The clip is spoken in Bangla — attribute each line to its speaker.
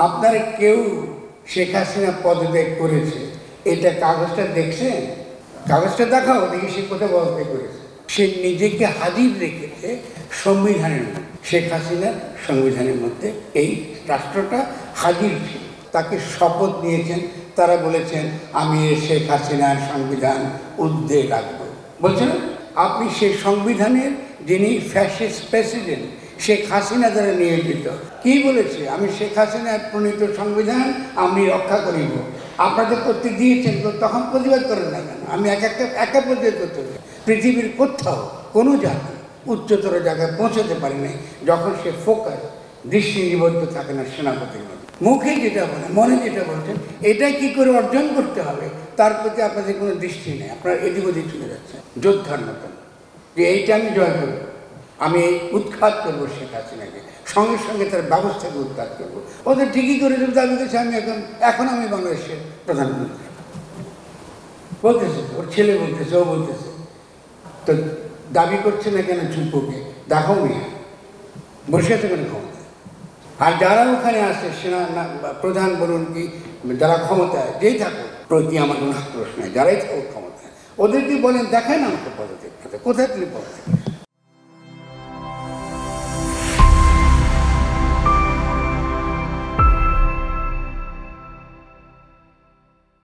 Speaker 1: আপনারা কেউ শেখ হাসিনা পদত্যাগ করেছে এটা কাগজটা দেখছেন? কাগজটা দেখাও দেখি সে কোথায় পদত্যাগ করেছে। সে নিজেকে হাজির রেখেছে সংবিধানের মধ্যে। শেখ হাসিনা সংবিধানের মধ্যে এই রাষ্ট্রটা হাজির ছিল। তাকে শপথ নিয়েছেন, তারা বলেছেন আমি শেখ হাসিনার সংবিধান ঊর্ধ্বে রাখব। বলছেন আপনি সেই সংবিধানের যিনি ফ্যাসিস্ট প্রেসিডেন্ট শেখ হাসিনা দ্বারা নিয়োজিত কি বলেছে, আমি শেখ হাসিনার প্রণীত সংবিধান আমি রক্ষা করিব। আপনাদের করতে দিয়েছেন তখন প্রতিবাদ করেন না কেন? আমি একা প্রতিবাদ করতে হবে। পৃথিবীর কোথাও কোনো জাতি উচ্চতর জায়গায় পৌঁছাতে পারে নাই যখন সে ফোকাস দৃষ্টি নিবদ্ধ থাকে না সেনাপতির মধ্যে। মুখে যেটা বলেন, মনে যেটা বলছেন, এটা কি করে অর্জন করতে হবে তার প্রতি আপনাদের কোনো দৃষ্টি নেই। আপনারা এদিক ওদিক চলে যাচ্ছেন যোদ্ধার মতন, যে এইটা আমি জয় করবো, আমি উৎখাত করবো শেখ হাসিনাকে, সঙ্গে সঙ্গে তার ব্যবস্থাকে উৎখাত করবো। ওদের ঠিকই করে দাবি করছে আমি এখন আমি বাংলাদেশের প্রধানমন্ত্রী বলতেছে, ওর ছেলে বলতেছে, ও বলতেছে। তো দাবি করছে না কেন চুপকে? দেখো মিয়া বসে আছে কেন ক্ষমতা? আর যারা ওখানে আসে সেনা প্রধান বলুন কি যারা ক্ষমতায় যেই থাকুক প্রতি আমার কোনো আক্রোশ নেই, যারাই থাকুক ক্ষমতায়, ওদেরকে বলেন দেখায় না আমাকে পদত্যাগ কোথায় তুমি পদত্যাগ